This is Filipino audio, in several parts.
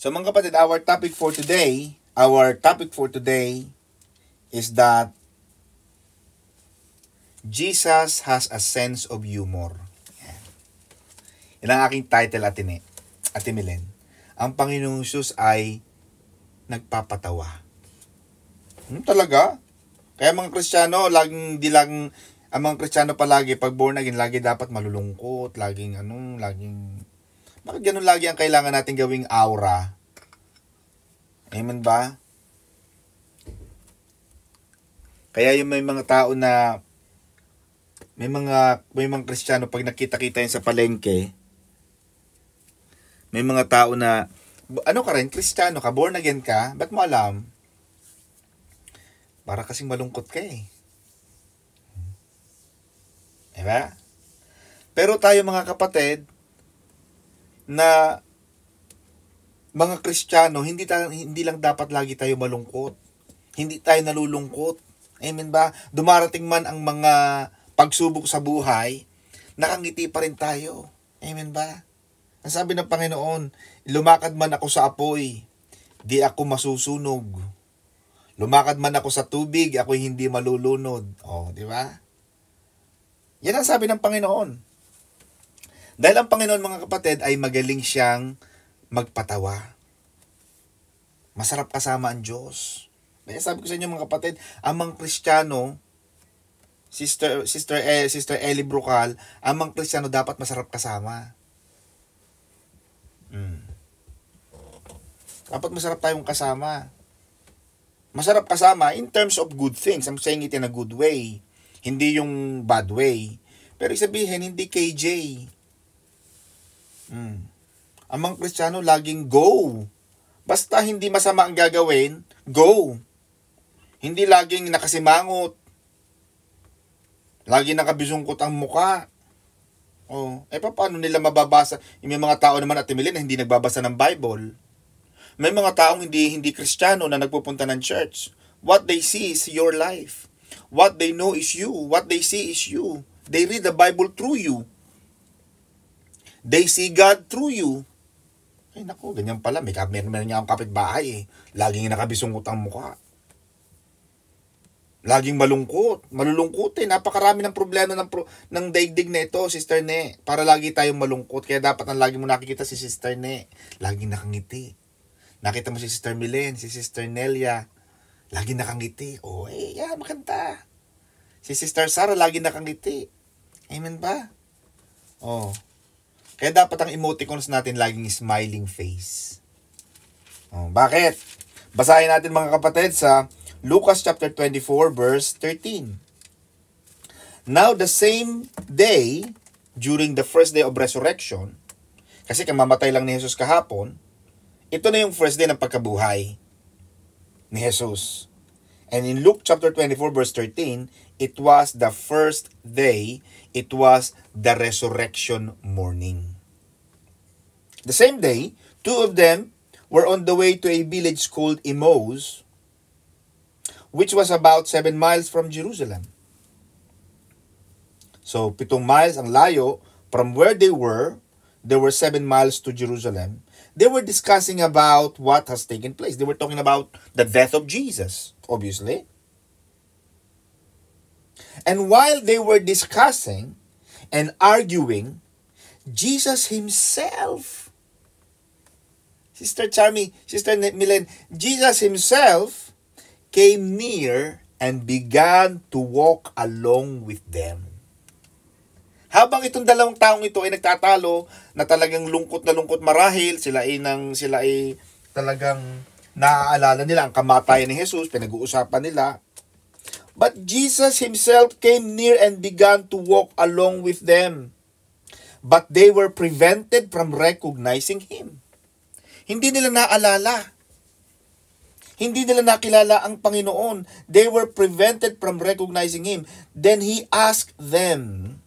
So mga kapatid, our topic for today is that Jesus has a sense of humor. Yan ang aking title, Ate Milen. Ang Panginoong Jesus ay nagpapatawa. Talaga? Kaya mga Kristiyano, ang mga Kristiyano palagi, pag born again, lagi dapat malulungkot, bakit ganun lagi ang kailangan natin gawing aura? Amen ba? Kaya yung may mga tao na, may mga Kristiyano, pag nakita-kita yun sa palengke, may mga tao na, ano ka rin, Kristiyano ka, born again ka, ba't mo alam? Para kasing malungkot ka eh. Diba? Pero tayo mga kapatid, na mga Kristiyano, hindi lang dapat lagi tayo malungkot. Hindi tayo nalulungkot. Amen ba? Dumarating man ang mga pagsubok sa buhay, nakangiti pa rin tayo. Amen ba? Ang sabi ng Panginoon, lumakad man ako sa apoy, di ako masusunog. Lumakad man ako sa tubig, ako'y hindi malulunod. Di ba? Yan ang sabi ng Panginoon. Dahil ang Panginoon, mga kapatid, ay magaling siyang magpatawa. Masarap kasama ang Diyos. Kaya sabi ko sa inyo, mga kapatid, ang mga Kristiyano, Sister Ellie Brucal, ang mga Kristiyano dapat masarap kasama. Dapat masarap tayong kasama. Masarap kasama in terms of good things. I'm saying it in a good way. Hindi yung bad way. Pero sabihin, hindi KJ. Ang mga Kristiyano laging go. Basta hindi masama ang gagawin, go. Hindi laging nakasimangot. Laging nakabisungkot ang muka. Paano nila mababasa? May mga tao naman at na hindi nagbabasa ng Bible. May mga taong hindi Kristiyano na nagpupunta ng church. What they see is your life. What they know is you. What they see is you. They read the Bible through you. They see God through you. Ay naku, ganyan pala. Meron niya ang kapitbahay eh. Laging nakabisungkot ang mukha. Laging malulungkot eh. Napakarami ng problema ng daigdig na ito, Sister Ne. Para lagi tayong malungkot. Kaya dapat ang lagi mo nakikita si Sister Ne. Laging nakangiti. Nakita mo si Sister Milen, si Sister Nelia. Laging nakangiti. Maganda. Si Sister Sarah, laging nakangiti. Amen ba? Kaya dapat ang emoticons natin laging smiling face. Bakit? Basahin natin mga kapatid sa Lucas chapter 24 verse 13. Now the same day, during the first day of resurrection, kasi kamamatay lang ni Jesus kahapon, ito na yung first day ng pagkabuhay ni Jesus. And in Luke chapter 24 verse 13, it was the first day, it was the resurrection morning. The same day, two of them were on the way to a village called Emmaus, which was about 7 miles from Jerusalem. So, 7 miles ang layo from where they were 7 miles to Jerusalem. They were discussing about what has taken place. They were talking about the death of Jesus, obviously. And while they were discussing and arguing, Jesus himself, Sister Charmy, Sister Milen, Jesus himself came near and began to walk along with them. Habang itong dalawang taong ito ay nagtatalo na talagang lungkot na lungkot marahil, sila ay talagang naaalala nila ang kamatayan ni Jesus, pinag-uusapan nila. But Jesus himself came near and began to walk along with them. But they were prevented from recognizing him. Hindi nila naalala. Hindi nila nakilala ang Panginoon. They were prevented from recognizing him. Then he asked them,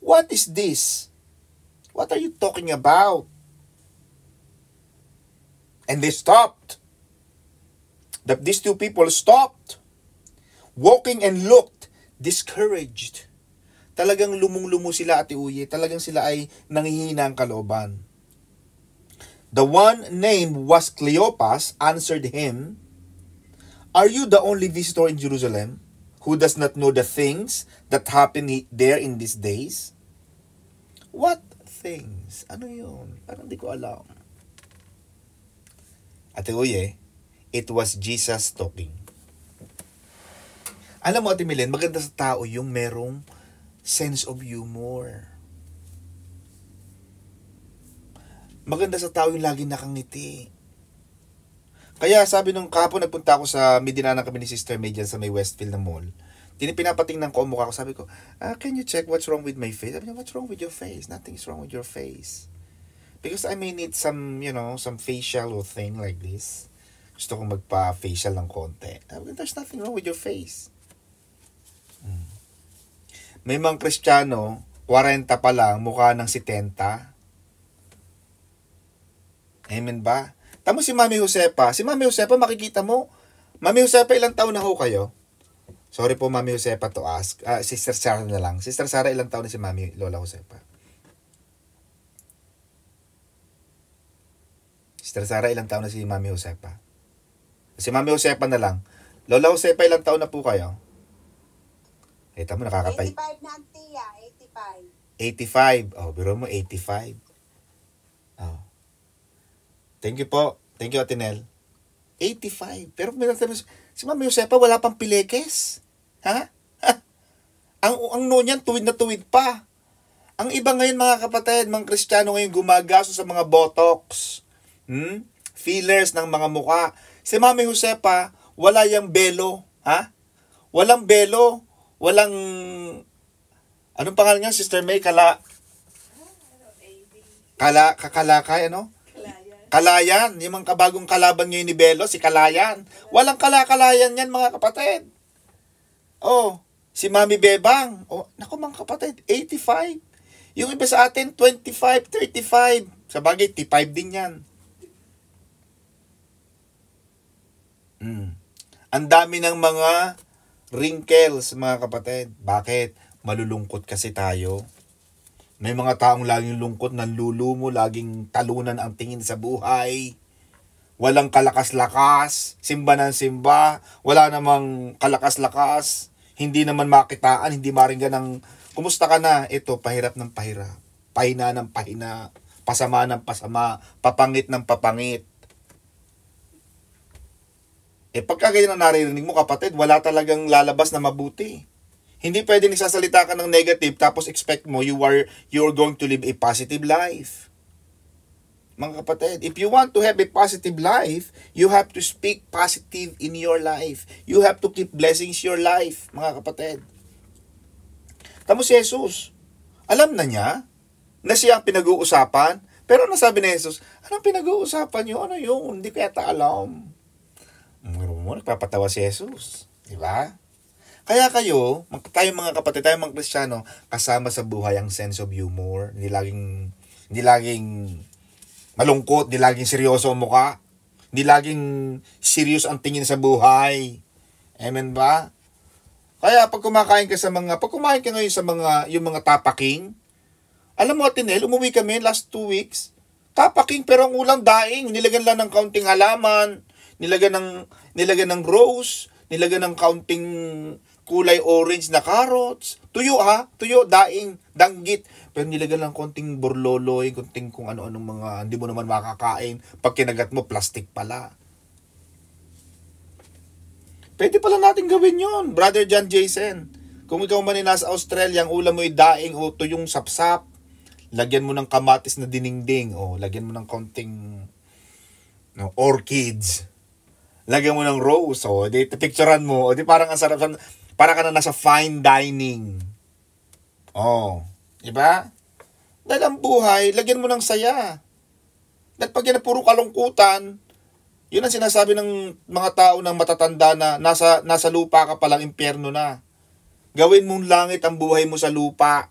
"What is this? What are you talking about?" And they stopped. These two people stopped walking and looked discouraged. Talagang lumong-lumo sila, Ate Uye. Talagang sila ay nanghihina ang kalooban. The one named was Cleopas answered him, "Are you the only visitor in Jerusalem who does not know the things that happen there in these days?" What things? Ano yun? Parang di ko alam. Ate Uye, it was Jesus talking. Alam mo, Ate Milen, maganda sa tao yung merong sense of humor. Maganda sa tao yung laging nakangiti. Kaya sabi nung kahapon nagpunta ako sa Medinana kami ni Sister May dyan sa may Westfield na mall. Pinapatingnan ko ang mukha ko. Sabi ko, can you check what's wrong with my face? Sabi niya, what's wrong with your face? Nothing's wrong with your face. Because I may need some, some facial or thing like this. Gusto kong magpa-facial ng konti. Sabi ko, there's nothing wrong with your face. May mga Kristiyano, 40 pa lang, mukha ng 70. Amen ba? Tamo si Mami Josepa. Si Mami Josepa, makikita mo. Mami Josepa, ilang taon na ho kayo? Sorry po, Mami Josepa, to ask. Sister Sarah na lang. Sister Sarah, ilang taon na si Mami Lola Josepa? Sister Sarah, ilang taon na si Mami Josepa? Si Mami Josepa na lang. Lola Josepa, ilang taon na po kayo? Tamo, nakakatay. 85 na, Tia. 85. 85. Oh, biro mo, 85. Oh. Thank you po. Thank you, Atinel. 85. Pero si Mami Josepa, wala pang pilekes. Ha? Ang no niyan, tuwid na tuwid pa. Ang iba ngayon, mga kapatid, mga Kristiyano ngayon, gumagaso sa mga botox. Fillers ng mga muka. Si Mami Josepa, wala yang belo. Ha? Walang belo. Walang... Anong pangalan niya, Sister May? Kakalakay, ano? Kalayan. Yung mga kabagong kalaban ngayon ni Belo, si Kalayan. Walang kalakalayan yan, mga kapatid. Oh, si Mami Bebang. Oh, naku, mga kapatid, 85. Yung iba sa atin, 25, 35. Sa bagay, 35 din yan. Ang dami ng mga wrinkles, mga kapatid. Bakit? Malulungkot kasi tayo. May mga taong laging lungkot, nanlulumo, laging talunan ang tingin sa buhay. Walang kalakas-lakas, simba ng simba, wala namang kalakas-lakas, hindi naman makitaan, hindi maringgan ng, kumusta ka na? Ito, pahirap ng pahirap, pahina ng pahina, pasama ng pasama, papangit ng papangit. Pagka ganyan ang naririnig mo, kapatid, wala talagang lalabas na mabuti. Hindi pwede nagsasalita ka ng negative tapos expect mo you're going to live a positive life. Mga kapatid, if you want to have a positive life, you have to speak positive in your life. You have to keep blessings your life, mga kapatid. Tamo si Jesus, alam na niya na siya ang pinag-uusapan, pero nasabi ni Jesus, anong pinag-uusapan niyo? Ano yun? Hindi ko yata alam. Nagpapatawa si Jesus. Diba? Kaya kayo, tayo mga kapatid, tayo mga Kristiyano, kasama sa buhay ang sense of humor. Hindi laging malungkot, hindi laging seryoso ang mukha. Hindi laging serious ang tingin sa buhay. Amen ba? Kaya pag kumain ka ngayon sa yung mga tapaking, alam mo, Tinel, umuwi kami last 2 weeks, tapaking pero ang ulang daing, nilagyan lang ng kaunting halaman, nilagyan ng rose, nilagyan ng kaunting kulay orange na carrots, tuyo, daing, danggit, pero nilagyan lang konting borloloy, konting kung ano-anong mga hindi mo naman makakain, pag kinagat mo, plastic pala. Pwede pala natin gawin yon, Brother John Jason. Kung ikaw man ay nasa Australia, ang ulam mo ay daing o tuyong sapsap, lagyan mo ng kamatis na diningding, o lagyan mo ng konting orchids, lagyan mo ng rose, o di picturean mo, o di parang ang sarap, para ka na nasa fine dining. Oh, di ba? Dahil ang buhay, lagyan mo ng saya. Dahil pag yan na puro kalungkutan, yun ang sinasabi ng mga tao ng matatanda na nasa lupa ka palang impyerno na. Gawin mong langit ang buhay mo sa lupa.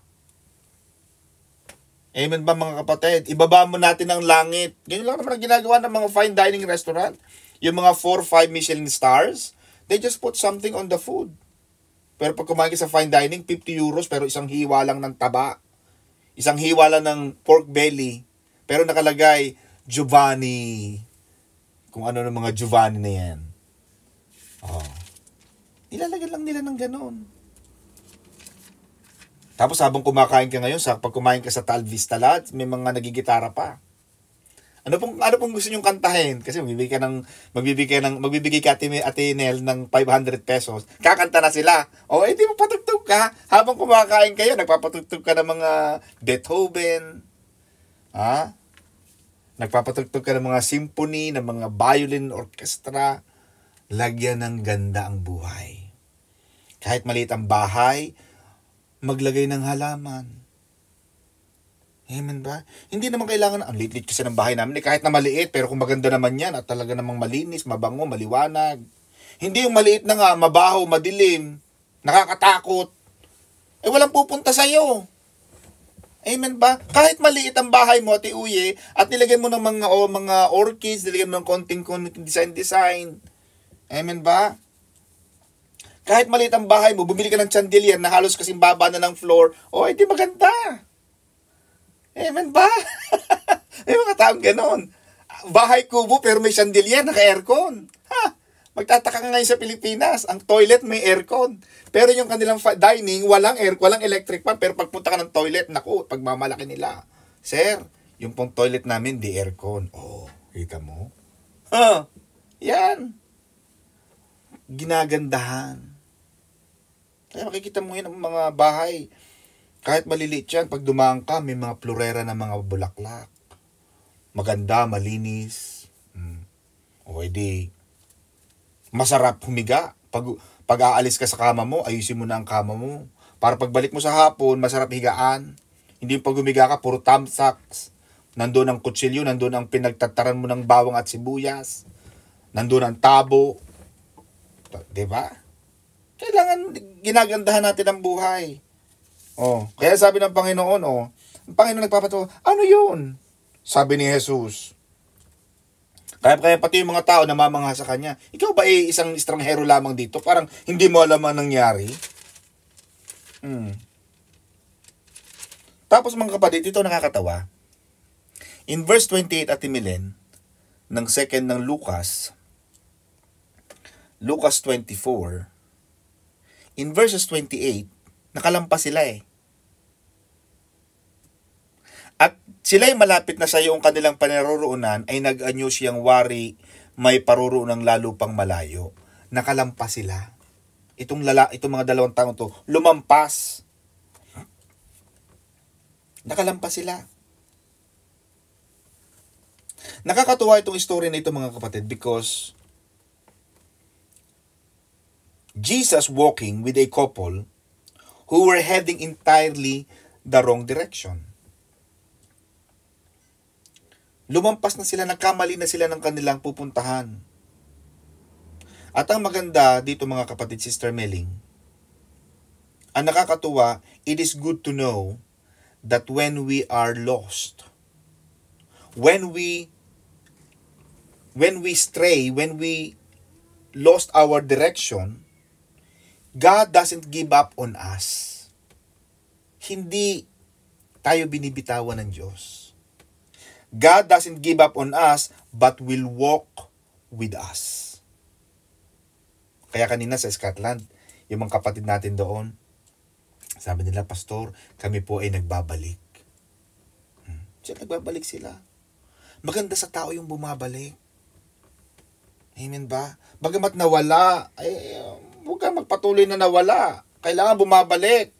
Amen ba, mga kapatid? Ibaba mo natin ang langit. Ganyan lang naman ang ginagawa ng mga fine dining restaurant. Yung mga 4-5 Michelin stars, they just put something on the food. Pero pag kumain ka sa fine dining, 50 euros pero isang hiwa lang ng taba. Isang hiwa lang ng pork belly. Pero nakalagay, Giovanni, kung ano ng mga Giovanni na yan. Oh. Nilalagyan lang nila ng ganon. Tapos habang kumakain ka ngayon, pag kumain ka sa Tal Vista Lot, may mga nagigitara pa. Ano pong gusto nyong kantahin? Kasi magbibigay ka Ate Nel ng 500 pesos. Kakanta na sila. O, di magpatugtog ka. Habang kumakain kayo, nagpapatugtog ka ng mga Beethoven. Ha? Nagpapatugtog ka ng mga symphony, ng mga violin orchestra. Lagyan ng ganda ang buhay. Kahit maliit ang bahay, maglagay ng halaman. Amen ba? Hindi naman kailangan, ang liit-liit kasi ng bahay namin, kahit na maliit, pero kung maganda naman yan, at talaga namang malinis, mabango, maliwanag. Hindi yung maliit na nga, mabaho, madilim, nakakatakot. Walang pupunta sa'yo. Amen ba? Kahit maliit ang bahay mo, Ate Uye, at nilagyan mo ng mga orchids, nilagyan mo ng konting design. Amen ba? Kahit maliit ang bahay mo, bumili ka ng chandelier na halos kasing baba na ng floor, di maganda. Amen ba? May mga taong ganon. Bahay kubo pero may chandelier, naka-aircon. Magtataka ka ngayon sa Pilipinas, ang toilet may aircon. Pero yung kanilang dining, walang walang electric fan. Pero pagpunta ka ng toilet, naku, pagmamalaki nila. Sir, yung pong toilet namin, di aircon. Kita mo? Yan. Ginagandahan. Kaya makikita mo yun ang mga bahay. Kahit maliliit yan, pag dumaan ka, may mga florera na mga bulaklak. Maganda, malinis. Edi, masarap humiga. Pag aalis ka sa kama mo, ayusin mo na ang kama mo. Para pagbalik mo sa hapon, masarap higaan. Hindi yung pag humiga ka, puro thumbsacks. Nandun ang kutsilyo, nandun ang pinagtataran mo ng bawang at sibuyas. Nandun ang tabo. Diba? Kailangan ginagandahan natin ang buhay. Kaya sabi ng Panginoon, ang Panginoon nagpapatawa, ano yun? Sabi ni Jesus. Kaya pati yung mga tao namamangha sa kanya, ikaw ba isang estranghero lamang dito? Parang hindi mo alam ang nangyari. Tapos mga kapatid, ito nakakatawa. In verse 28 at Milen, ng 2 ng Lucas 24, in verses 28, nakalampas sila At sila'y malapit na sa iyong kanilang panaroroonan ay nag-anyo siyang wari may paroroonang lalo pang malayo. Nakalampas sila. Itong mga dalawang taong to, lumampas. Nakalampas sila. Nakakatuwa itong story na ito mga kapatid because Jesus walking with a couple who were heading entirely the wrong direction. Lumampas na sila, nagkamali na sila ng kanilang pupuntahan. At ang maganda dito mga kapatid, Sister Meling, ang nakakatuwa, it is good to know that when we are lost, when we stray, when we lost our direction, God doesn't give up on us. Hindi tayo binibitawan ng Diyos. God doesn't give up on us, but will walk with us. Kaya kanina sa Scotland, yung mga kapatid natin doon, sabi nila, Pastor, kami po ay nagbabalik. Nagbabalik sila. Maganda sa tao yung bumabalik. Amen ba? Bagamat nawala, huwag kang magpatuloy na nawala. Kailangan bumabalik.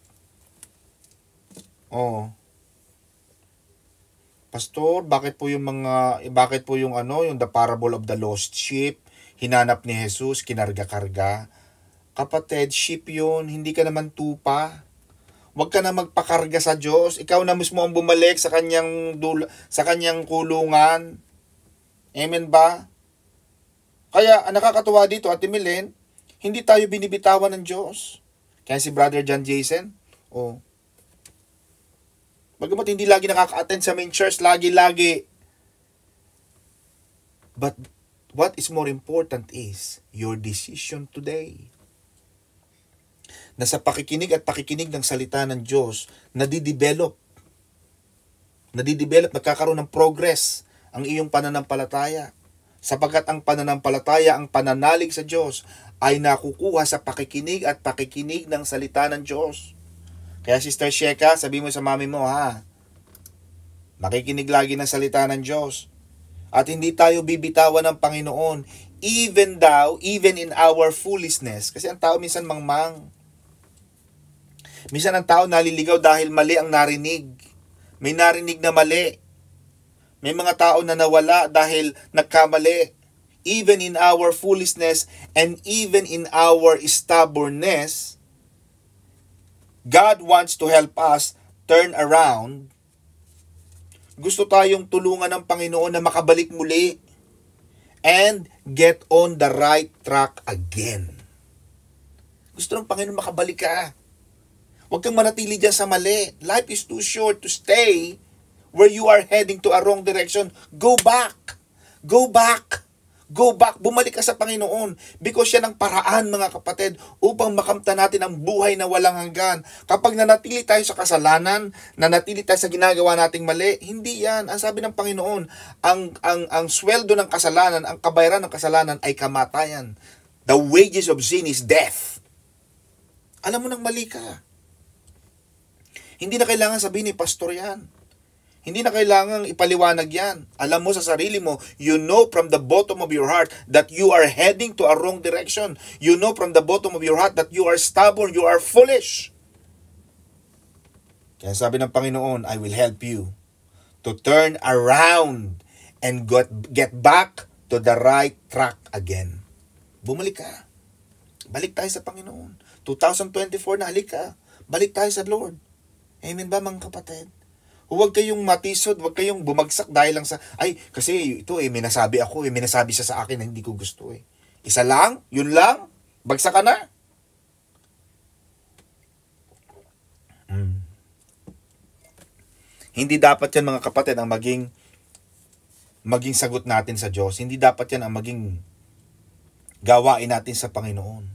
Pastor, bakit po yung yung the parable of the lost sheep, hinanap ni Jesus, kinarga-karga? Kapatid, sheep yun, hindi ka naman tupa. Huwag ka na magpakarga sa Diyos. Ikaw na mismo ang bumalik sa kanyang kulungan. Amen ba? Kaya, nakakatuwa dito, Ate Milen, hindi tayo binibitawan ng Diyos. Kaya si Brother John Jason, bagamat hindi lagi nakaka-attend sa main church, lagi. But what is more important is your decision today. Na sa pakikinig ng salita ng Diyos, nadidevelop, nagkakaroon ng progress ang iyong pananampalataya. Sapagkat ang pananampalataya, ang pananalig sa Diyos, ay nakukuha sa pakikinig at pakikinig ng salita ng Diyos. Kaya Sister Sheka, sabi mo sa mami mo, ha, makikinig lagi ng salita ng Diyos. At hindi tayo bibitawan ng Panginoon, even in our foolishness. Kasi ang tao minsan mangmang. Minsan ang tao naliligaw dahil mali ang narinig. May narinig na mali. May mga tao na nawala dahil nagkamali. Even in our foolishness and even in our stubbornness, God wants to help us turn around. Gusto tayong tulungan ng Panginoon na makabalik muli and get on the right track again. Gusto ng Panginoon makabalik ka. Huwag kang manatili dyan sa mali. Life is too short to stay where you are heading to a wrong direction. Go back. Go back. Go back. Bumalik ka sa Panginoon. Because yan ang paraan, mga kapatid, upang makamtan natin ang buhay na walang hanggan. Kapag nanatili tayo sa kasalanan, nanatili tayo sa ginagawa nating mali, hindi yan. Ang sabi ng Panginoon, ang sweldo ng kasalanan, ang kabayaran ng kasalanan ay kamatayan. The wages of sin is death. Alam mo nang mali ka. Hindi na kailangan sabihin ni pastor yan. Hindi na kailangan ipaliwanag yan. Alam mo sa sarili mo, you know from the bottom of your heart that you are heading to a wrong direction. You know from the bottom of your heart that you are stubborn, you are foolish. Kaya sabi ng Panginoon, I will help you to turn around and get back to the right track again. Bumalik ka. Balik tayo sa Panginoon. 2024 na, halik ka. Balik tayo sa Lord. Amen ba, mga kapatid? Huwag kayong matisod, huwag kayong bumagsak dahil lang sa, ay, kasi ito may nasabi ako, may nasabi siya sa akin na hindi ko gusto eh. Isa lang, yun lang, bagsak ka na. Hindi dapat yan, mga kapatid, ang maging sagot natin sa Diyos. Hindi dapat yan ang maging gawain natin sa Panginoon.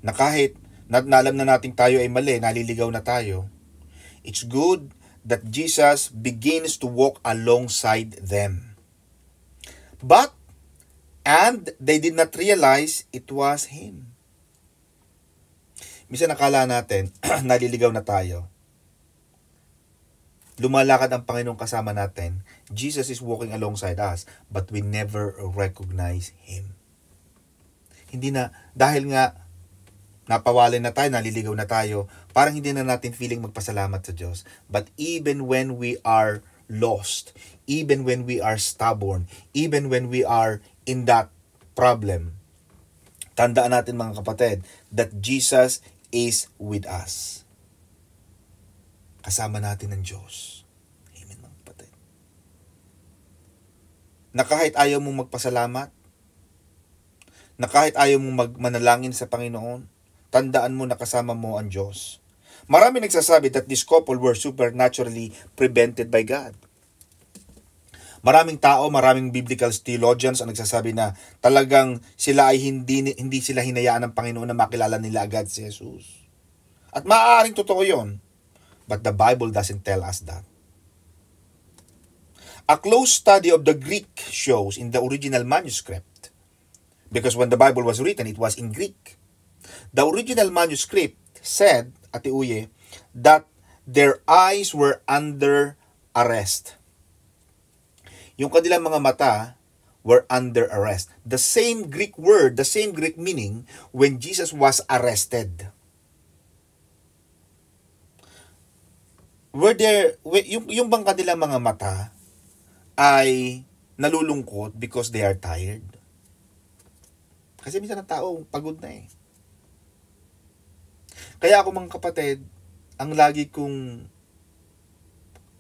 Na kahit alam na natin tayo ay mali, naliligaw na tayo, it's good that Jesus begins to walk alongside them. And they did not realize it was Him. Minsan nakala natin, naliligaw na tayo. Lumalakad ang Panginoon kasama natin. Jesus is walking alongside us, but we never recognize Him. Hindi na, dahil nga, napawalay na tayo, naliligaw na tayo, parang hindi na natin feeling magpasalamat sa Diyos. But even when we are lost, even when we are stubborn, even when we are in that problem, tandaan natin, mga kapatid, that Jesus is with us. Kasama natin ng Diyos. Amen, mga kapatid. Na kahit ayaw mong magpasalamat, na kahit ayaw mong manalangin sa Panginoon, tandaan mo na kasama mo ang Diyos. Marami nagsasabi that this couple were supernaturally prevented by God. Maraming tao, maraming biblical theologians ang nagsasabi na talagang sila ay hindi sila hinayaan ng Panginoon na makilala nila agad si Jesus. At maaaring totoo yon, but the Bible doesn't tell us that. A close study of the Greek shows in the original manuscript, because when the Bible was written, it was in Greek. The original manuscript said, Ate Uye, that their eyes were under arrest. Yung kanilang mga mata were under arrest. The same Greek word, the same Greek meaning when Jesus was arrested. Yung bang kanilang mga mata ay nalulungkot because they are tired? Kasi minsan ang tao pagod na eh. Kaya ako, mga kapatid, ang lagi kong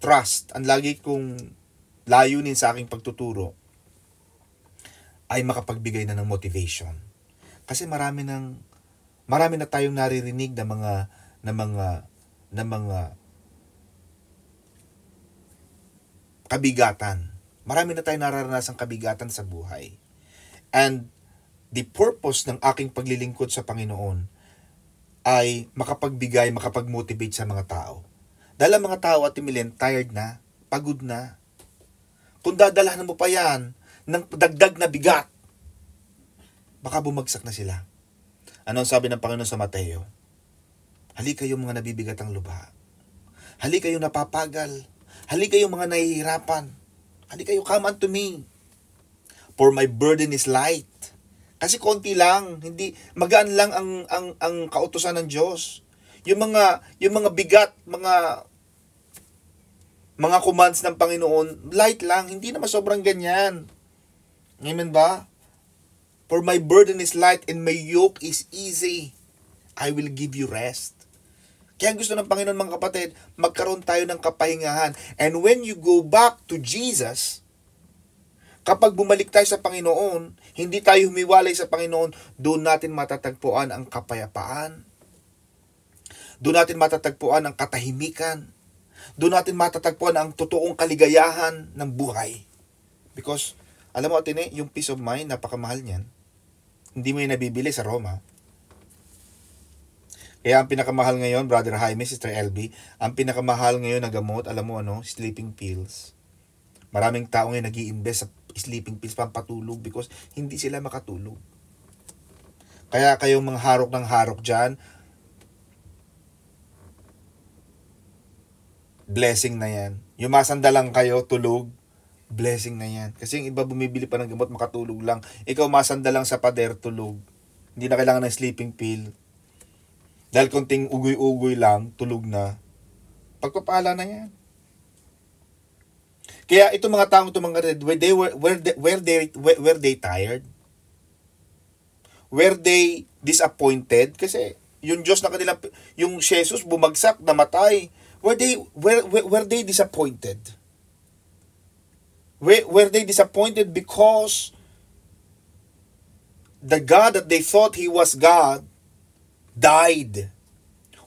trust, ang lagi kong layunin sa aking pagtuturo ay makapagbigay na ng motivation. Kasi marami na tayong naririnig na mga kabigatan. Marami na tayong nararanasang kabigatan sa buhay. And the purpose ng aking paglilingkod sa Panginoon ay makapag-motivate sa mga tao. Dahil ang mga tao, at Milen, tired na, pagod na. kung dadalhan mo pa yan ng dagdag na bigat, baka bumagsak na sila. Ano ang sabi ng Panginoon sa Mateo? Halika kayong mga nabibigat ang lubha. Halika kayong napapagal. Halika kayong mga nahihirapan. Halika kayo, come unto me. For my burden is light. Kasi konti lang, hindi magaan lang ang kautusan ng Diyos. Yung mga bigat, mga commands ng Panginoon, light lang, hindi naman sobrang ganyan. Amen ba? For my burden is light and my yoke is easy. I will give you rest. Kaya gusto ng Panginoon, mga kapatid, magkaroon tayo ng kapahingahan. And when you go back to Jesus, kapag bumalik tayo sa Panginoon, hindi tayo humiwalay sa Panginoon, doon natin matatagpuan ang kapayapaan. Doon natin matatagpuan ang katahimikan. Doon natin matatagpuan ang totoong kaligayahan ng buhay. Because, alam mo, Atine, yung peace of mind, napakamahal niyan. Hindi mo yung nabibili sa Roma. Kaya ang pinakamahal ngayon, Brother Jaime, Sister LB, ang pinakamahal ngayon na gamot, alam mo sleeping pills. Maraming tao ngayon nag-i-invest sa sleeping pills pampatulog because hindi sila makatulog. Kaya kayong mga harok ng harok dyan, blessing na yan. Yung masandalang kayo, tulog, blessing na yan. Kasi yung iba bumibili pa ng gamot, makatulog lang. Ikaw masandalang sa pader, tulog. Hindi na kailangan ng sleeping pill. Dahil konting ugoy-ugoy lang, tulog na. Pagpapala na yan. Kaya itong mga taong itong mga were they tired? Were they disappointed? Kasi yung Diyos na kanila, yung Jesus bumagsak, namatay. Were they disappointed? Were they disappointed because the God that they thought He was God died?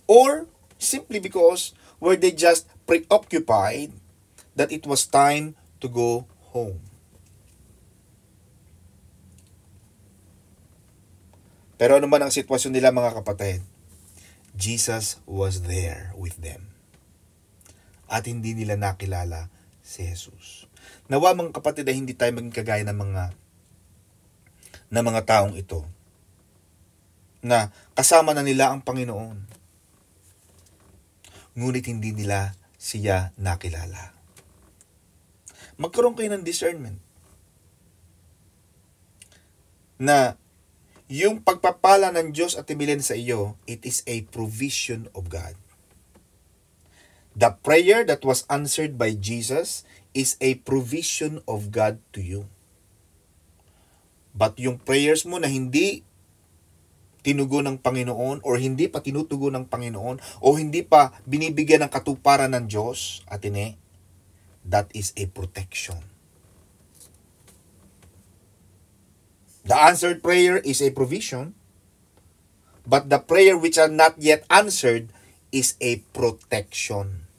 Or simply because were they just preoccupied that it was time to go home? Pero ano man ang sitwasyon nila, mga kapatid, Jesus was there with them. At hindi nila nakilala si Jesus. Nawa, mga kapatid, ay hindi tayo maging kagaya ng mga taong ito na kasama na nila ang Panginoon, ngunit hindi nila siya nakilala. Magkaroon kayo ng discernment na yung pagpapala ng Diyos at timilin sa iyo, it is a provision of God. The prayer that was answered by Jesus is a provision of God to you. But yung prayers mo na hindi tinugon ng Panginoon or hindi pa tinutugon ng Panginoon o hindi pa binibigyan ng katuparan ng Diyos, Atine, that is a protection. The answered prayer is a provision, but the prayer which are not yet answered is a protection.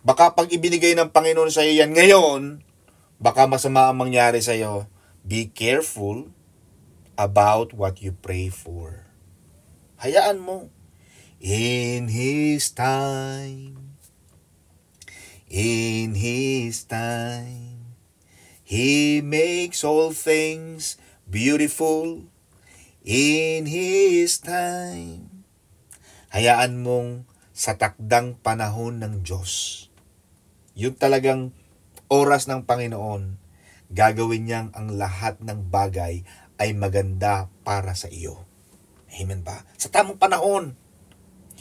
Baka pag ibinigay ng Panginoon sa iyo yan ngayon, baka masama ang mangyari sa iyo. Be careful about what you pray for. Hayaan mo. In His time, He makes all things beautiful. In His time. Hayaan mong sa takdang panahon ng Diyos, yung talagang oras ng Panginoon, gagawin niyang ang lahat ng bagay ay maganda para sa iyo. Amen ba? Sa tamang panahon.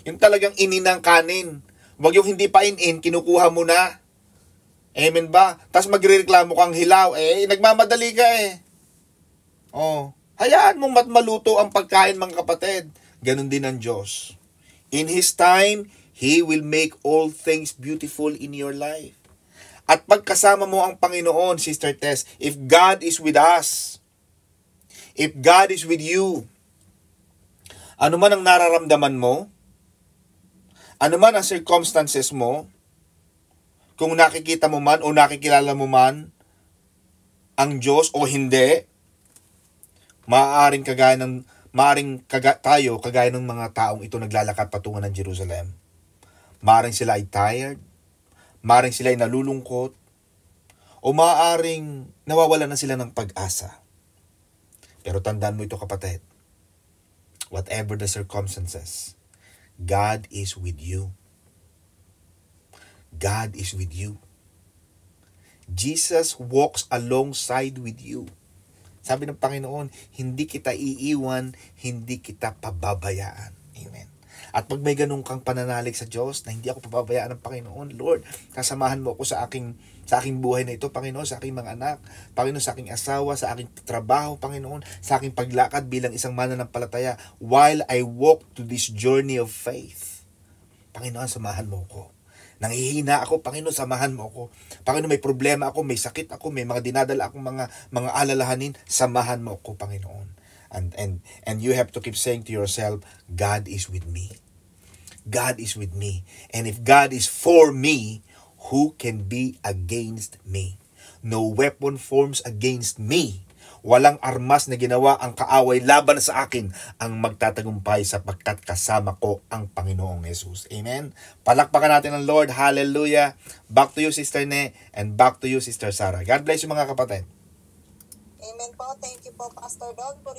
Yung talagang ininang kanin. Huwag yung hindi pa in, kinukuha mo na. Amen ba? Tapos magrereklamo kang hilaw. Nagmamadali ka . Hayaan mong maluto ang pagkain, mga kapatid. Ganon din ang Diyos. In His time, He will make all things beautiful in your life. At pagkasama mo ang Panginoon, Sister Tess, if God is with us, if God is with you, ano man ang nararamdaman mo, ano man ang circumstances mo, kung nakikita mo man o nakikilala mo man ang Diyos o hindi, maaaring tayo kagaya ng mga taong ito naglalakad patungo ng Jerusalem. Maaaring sila ay tired, maaaring sila ay nalulungkot, o maaaring nawawala na sila ng pag-asa. Pero tandaan mo ito, kapatid. Whatever the circumstances, God is with you. God is with you. Jesus walks alongside with you. Sabi ng Panginoon, hindi kita iiwan, hindi kita pababayaan. Amen. At pag may ganun kang pananalig sa Diyos na hindi ako pababayaan ng Panginoon, Lord, kasamahan mo ako sa aking buhay na ito, Panginoon, sa aking mga anak, Panginoon, sa aking asawa, sa aking trabaho, Panginoon, sa aking paglakad bilang isang mananampalataya while I walk to this journey of faith. Panginoon, samahan mo ako. Nanghihina ako, Panginoon, samahan mo ako. Panginoon, may problema ako, may sakit ako, may mga dinadala akong mga alalahanin, samahan mo ako, Panginoon. And you have to keep saying to yourself, God is with me. God is with me. And if God is for me, who can be against me? No weapon forms against me. Walang armas na ginawa ang kaaway laban sa akin ang magtatagumpay sapagkat kasama ko ang Panginoong Jesus. Amen? Palakpakan natin ang Lord. Hallelujah. Back to you, Sister Ne, and back to you, Sister Sarah. God bless you, mga kapatid. Amen po. Thank you po, Pastor Dog, for